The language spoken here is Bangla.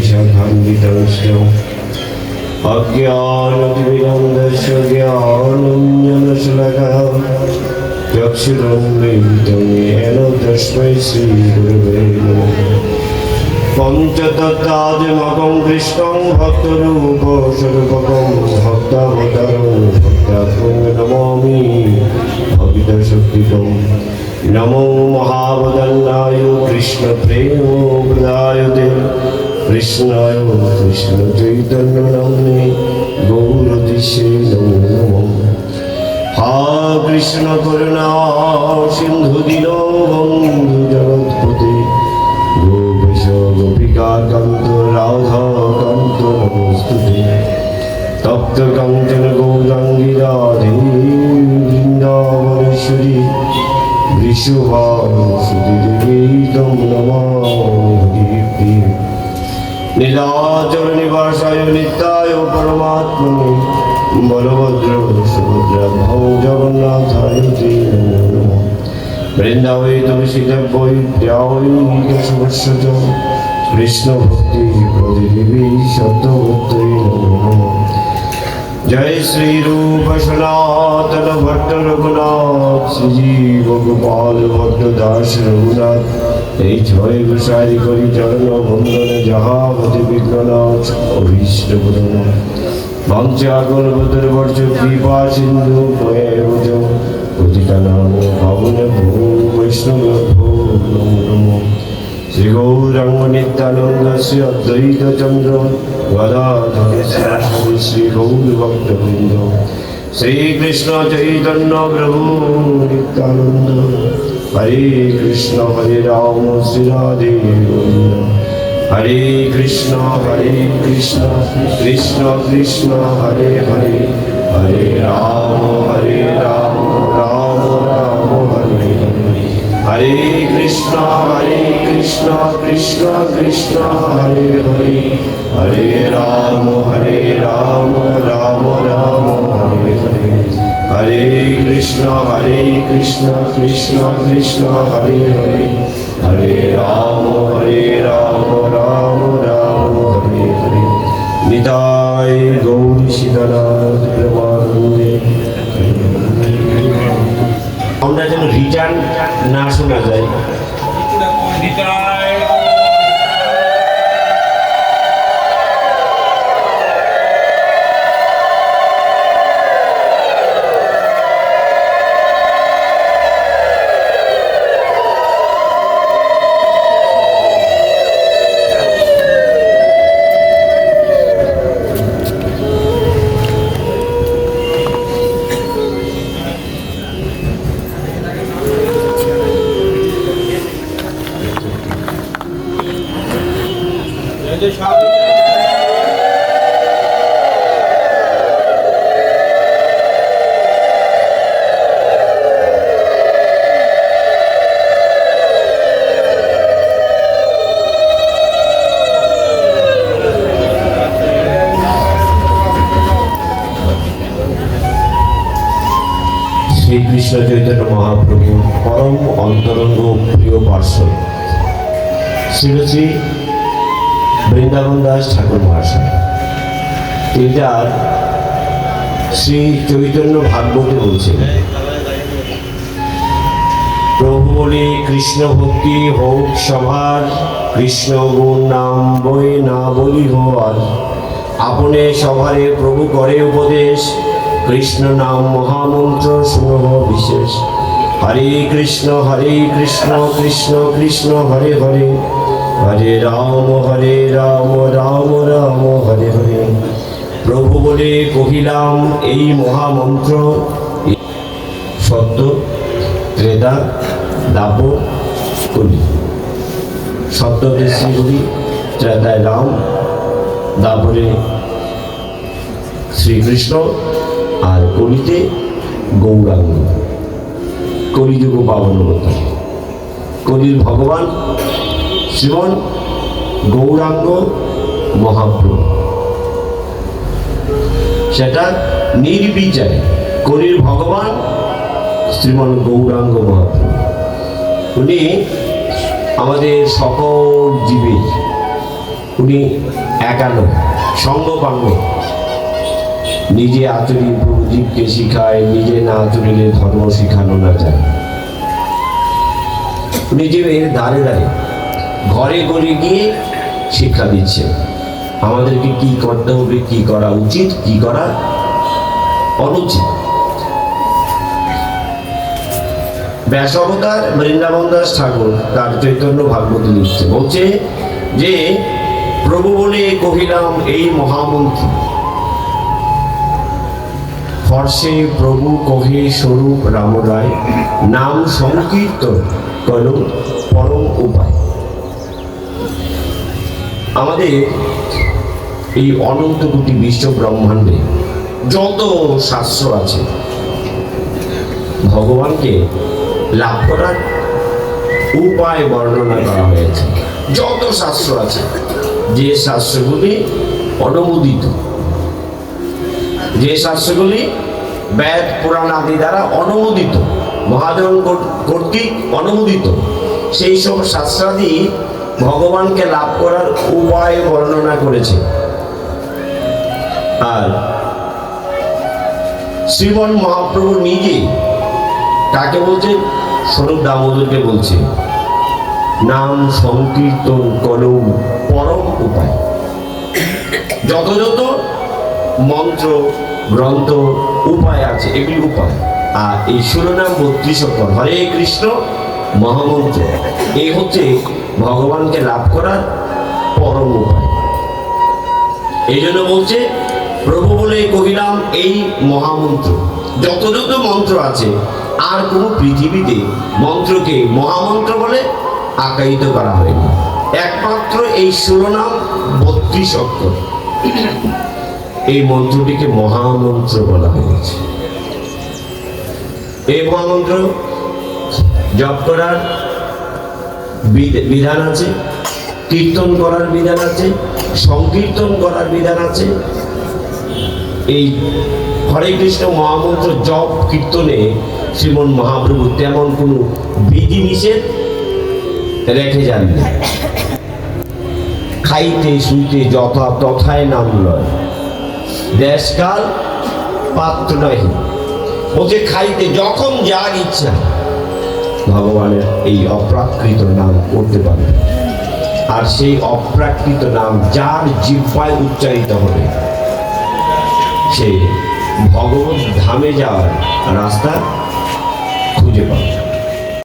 विशाखान्वितंश्च अज्ञानतिमिरन्धस्य ज्ञानञ्जनशलाकः चक्षुरुन्मीलितं येन तस्मै श्रीगुरवे नमः। पञ्चतत्त्वादिमकं कृष्णं भक्तरूपस्वरूपकं भक्तावतारं भक्तात्मं नमामि भवितशक्तिकम्। नमो महावदन्नाय कृष्णप्रेमप्रदायते कृष्णाय कृष्णचैतन्यनाम्ने गौरतिष्ये नमो नमः। हा कृष्ण करुणा सिन्धु दीनबन्धु जगत्पते गोपेश गोपिकान्त राधाकान्त नमोस्तुते। तप्त काञ्चन गौराङ्गी राधे वृन्दावनेश्वरी वृषभानुसुते तं नमामि। नीलाचल निवासाय नित्याय परमात्मने बलभद्र सुभद्राभौ जगन्नाथाय ते नमो नमः। वृन्दावै तुलसीदेवै प्रियायै केशवस्य कृष्ण भक्ति प्रदेवी शब्दवत्यै नमो नमः। जय श्री रूप सनातन भट्ट रघुनाथ श्रीजीव गोपाल भट्ट दास रघुनाथ এই ছয় গোসাই করি চরণ বন্দন যাহাবতি বিঘ্ননাশ অভীষ্ট পূরণ বঞ্চা কল্পতরু বর্ষ কৃপা সিন্ধু ভয়েবচ পতিতানাং পাবনেভ্যো বৈষ্ণবেভ্যো নমো নমঃ। শ্রী গৌরাঙ্গ নিত্যানন্দ শ্রী অদ্বৈত চন্দ্র গদাধর শ্রী শ্রী গৌর ভক্তবৃন্দ শ্রীকৃষ্ণ চৈতন্য প্রভু নিত্যানন্দ হরে কৃষ্ণ হরে রাম শ্রী রাধে গোবিন্দ হরে কৃষ্ণ কৃষ্ণ কৃষ্ণ হরে হরে হরে রাম রাম রাম হরে হরে হরে কৃষ্ণ কৃষ্ণ কৃষ্ণ হরে হরে হরে রাম রাম রাম হরে হরে হরে কৃষ্ণ কৃষ্ণ কৃষ্ণ হরে হরে হরে রাম রাম রাম হরে হরে। নিতাই গৌর সীতানাথ প্রেমানন্দে। আমরা যেন রিটার্ন না শোনা যায়। শ্রীকৃষ্ণ চৈতন্য মহাপ্রভু পরম অন্তরঙ্গ প্রিয় পার্শ্বদ শ্রী শ্রী বৃন্দাবন দাস ঠাকুর মহাশয় তিনি তার শ্রী চৈতন্য ভাগবতে বলছিলেন, প্রভু বলে কৃষ্ণ ভক্তি হোক সভার, কৃষ্ণ গুণ নাম বই না বলি হওয়ার, আপনে সভারে প্রভু করে উপদেশ, কৃষ্ণ নাম মহামন্ত্র শুনব বিশেষ। হরে কৃষ্ণ কৃষ্ণ কৃষ্ণ হরে হরে, হরে রাম রাম রাম হরে হরে। প্রভু বলে কহিলাম এই মহামন্ত্র, সত্য ত্রেতা দাপর কলি। সত্যতে শ্রীহরি, ত্রেতায় রাম, দাপরে শ্রীকৃষ্ণ, আর কলিতে গৌরাঙ্গ। কলিযুগ পাবনবতা, কলির ভগবান শ্রীমন গৌরাঙ্গ মহাপ্রভু। সেটা নির্বিচারে কলির ভগবান শ্রীমন গৌরাঙ্গ মহাপ্রভু। উনি আমাদের সকল জীবের উনি একানো সঙ্গপাঙ্গ, নিজে আচরি প্রভু জীবকে শিখায়, নিজে না আচরিলে ধর্ম শিখানো না যায়। উনি জীবের ধারে ধারে ঘরে ঘরে গিয়ে শিক্ষা দিচ্ছে আমাদেরকে কি করতে হবে, কি করা উচিত, কি করা অনুচিত। ব্যাস অবতার বৃন্দাবন দাস ঠাকুর তার চৈতন্য ভাগবত লিখছে, বলছে যে প্রভু বলে কহিলাম এই মহামন্ত্র, হর্ষে প্রভু কহে স্বরূপ রাম রায়, নাম সংকীর্তন করো পরম উপায়। আমাদের এই অনন্ত কোটি বিশ্ব ব্রহ্মাণ্ডে যত শাস্ত্র আছে, ভগবানকে লাভ করার উপায় বর্ণনা করা হয়েছে। যত শাস্ত্র আছে, যে শাস্ত্রগুলি অনুমোদিত, যে শাস্ত্রগুলি বেদ পুরাণ আদি দ্বারা অনুমোদিত, মহাজন কর্তৃক অনুমোদিত, সেই সব শাস্ত্রাদি ভগবানকে লাভ করার উপায় বর্ণনা করেছে। আর শ্রীমন মহাপ্রভু নিজে কাকে বলছে? স্বরূপ দামোদরকে বলছে, নাম সংকীর্তন করো পরম উপায়। যত যত মন্ত্র গ্রন্থ উপায় আছে, এগুলি উপায়। আর এই শিরোনাম 32 অক্ষর হরে কৃষ্ণ মহামন্ত্র, এই হচ্ছে ভগবানকে লাভ করার পরম উপায়। এই জন্য বলছে প্রভু বলে কহিলাম এই মহামন্ত্র। যত যত মন্ত্র আছে, আর কোনো পৃথিবীতে মন্ত্রকে মহামন্ত্র বলে আখ্যায়িত করা হয়নি। একমাত্র এই শিরোনাম 32 অক্ষর, এই মন্ত্রটিকে মহামন্ত্র বলা হয়েছে। এই মহামন্ত্র জপ করার বিধান আছে, কীর্তন করার বিধান আছে, সংকীর্তন করার বিধান আছে। এই হরে কৃষ্ণ মহামন্ত্র জপ কীর্তনে শ্রীমন মহাপ্রভু তেমন কোনো বিধি নিষেধ রেখে যাননি। খাইতে শুইতে যথা তথায় নাম লয়, দেশকাল পাত্র নয়। বলছে খাইতে যখন যার ইচ্ছা ভগবানের এই অপ্রাকৃত নাম করতে পারবে। আর সেই অপ্রাকৃত নাম যার জিহ্বায় উচ্চারিত হবে, সে ভগবত ধামে যাওয়ার রাস্তা খুঁজে পাবে।